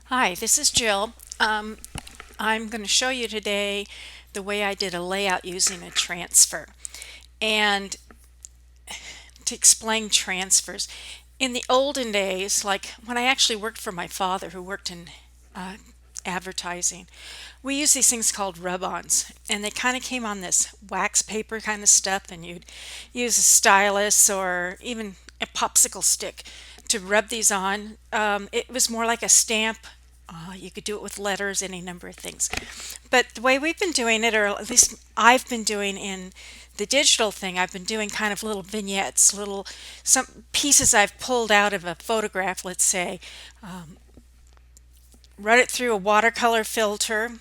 Hi, this is Jill. I'm going to show you today the way I did a layout using a transfer. And to explain transfers, in the olden days, like when I actually worked for my father who worked in uh, advertising, we used these things called rub-ons, and they kind of came on this wax paper kind of stuff, and you'd use a stylus or even a popsicle stick to rub these on. It was more like a stamp. You could do it with letters, any number of things. But the way we've been doing it, or at least I've been doing in the digital thing, I've been doing kind of little vignettes, little some pieces I've pulled out of a photograph, let's say, run it through a watercolor filter,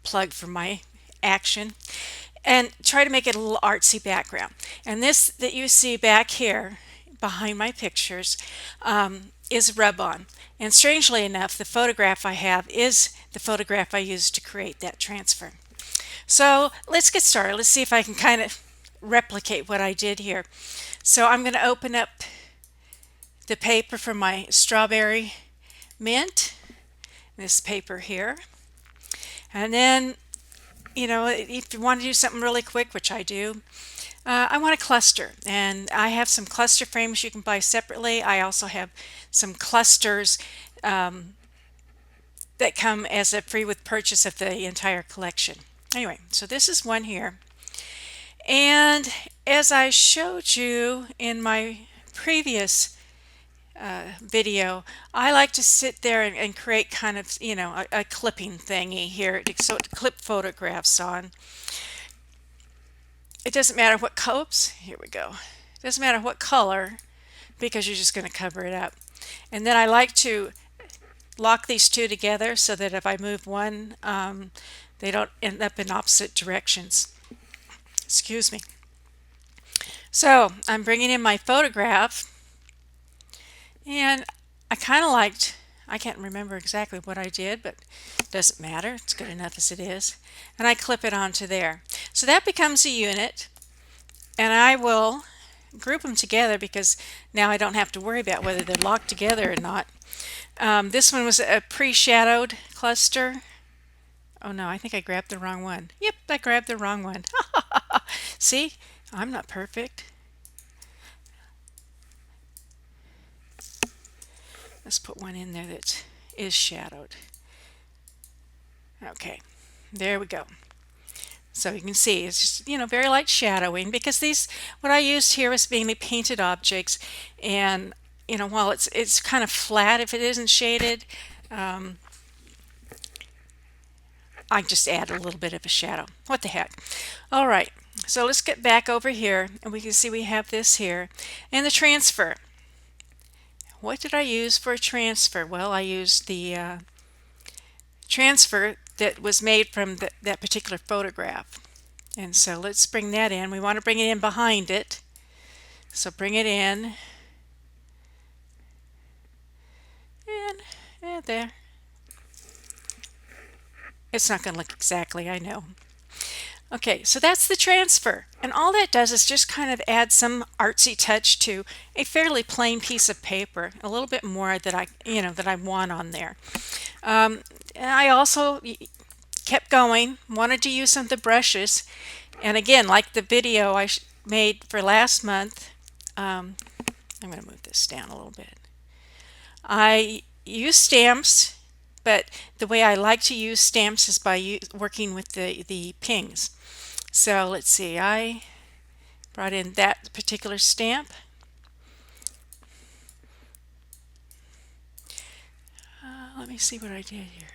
plug for my action, and try to make it a little artsy background. And this that you see back here behind my pictures is rub-on. And strangely enough, the photograph I have is the photograph I used to create that transfer. So let's get started. Let's see if I can kind of replicate what I did here. So I'm going to open up the paper from my strawberry mint, this paper here. And then, if you want to do something really quick, which I do, I want a cluster. And I have some cluster frames you can buy separately. I also have some clusters that come as a free with purchase of the entire collection. Anyway, so this is one here. And as I showed you in my previous video, I like to sit there and create kind of, a clipping thingy here so to clip photographs on. It doesn't matter what colors, here we go. It doesn't matter what color because you're just going to cover it up. And then I like to lock these two together so that if I move one, they don't end up in opposite directions. Excuse me. So I'm bringing in my photograph, and I kind of liked, I can't remember exactly what I did, but it doesn't matter. It's good enough as it is. And I clip it onto there. So that becomes a unit, and I will group them together because now I don't have to worry about whether they're locked together or not. This one was a pre-shadowed cluster. Oh no, I think I grabbed the wrong one. Yep, I grabbed the wrong one. See, I'm not perfect. Let's put one in there that is shadowed. Okay, there we go. So you can see it's just, very light shadowing because these, what I used here was mainly painted objects. And, while it's kind of flat if it isn't shaded, I just add a little bit of a shadow. What the heck. All right, so let's get back over here and we can see we have this here. And the transfer. What did I use for a transfer? Well, I used the transfer that was made from that particular photograph. And so let's bring that in. We want to bring it in behind it. So bring it in. And there. It's not going to look exactly, I know. Okay, so that's the transfer. And all that does is just kind of add some artsy touch to a fairly plain piece of paper, a little bit more that I want on there. And I also kept going, wanted to use some of the brushes. And again, like the video I made for last month, I'm going to move this down a little bit. I use stamps, but the way I like to use stamps is by working with the pings. So let's see, I brought in that particular stamp. Let me see what I did here.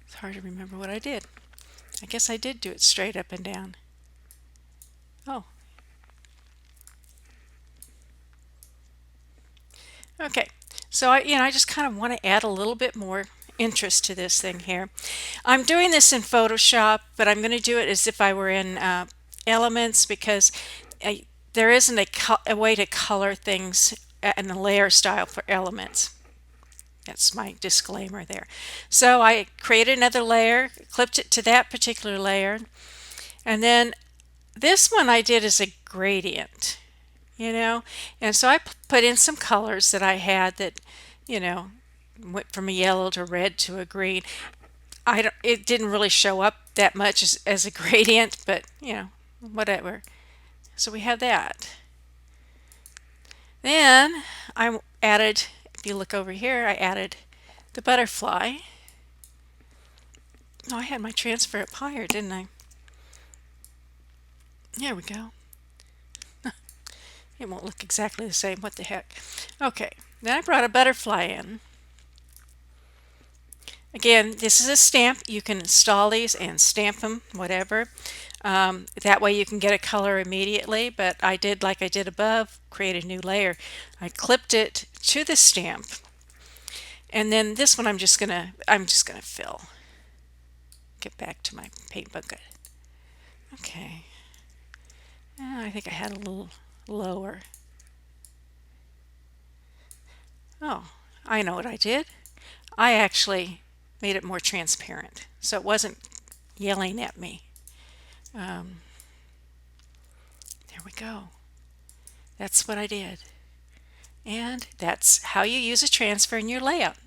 It's hard to remember what I did. I guess I did do it straight up and down. Oh. Okay, so I just kind of want to add a little bit more interest to this thing here. I'm doing this in Photoshop, but I'm going to do it as if I were in Elements because there isn't a way to color things in a layer style for Elements. That's my disclaimer there. So I created another layer, clipped it to that particular layer, and then this one I did as a gradient, and so I put in some colors that I had that, went from a yellow to red to a green. It didn't really show up that much as a gradient, but whatever. So we have that. Then I added, if you look over here, I added the butterfly. Oh, I had my transfer up higher, didn't I? There we go. It won't look exactly the same. What the heck? Okay, then I brought a butterfly in. Again, this is a stamp. You can install these and stamp them, whatever. That way you can get a color immediately, but I did like I did above, create a new layer. I clipped it to the stamp, and then this one I'm just gonna fill. Get back to my paint bucket. Okay. I think I had a little lower. Oh, I know what I did. I actually made it more transparent, so it wasn't yelling at me. There we go. That's what I did. And that's how you use a transfer in your layout.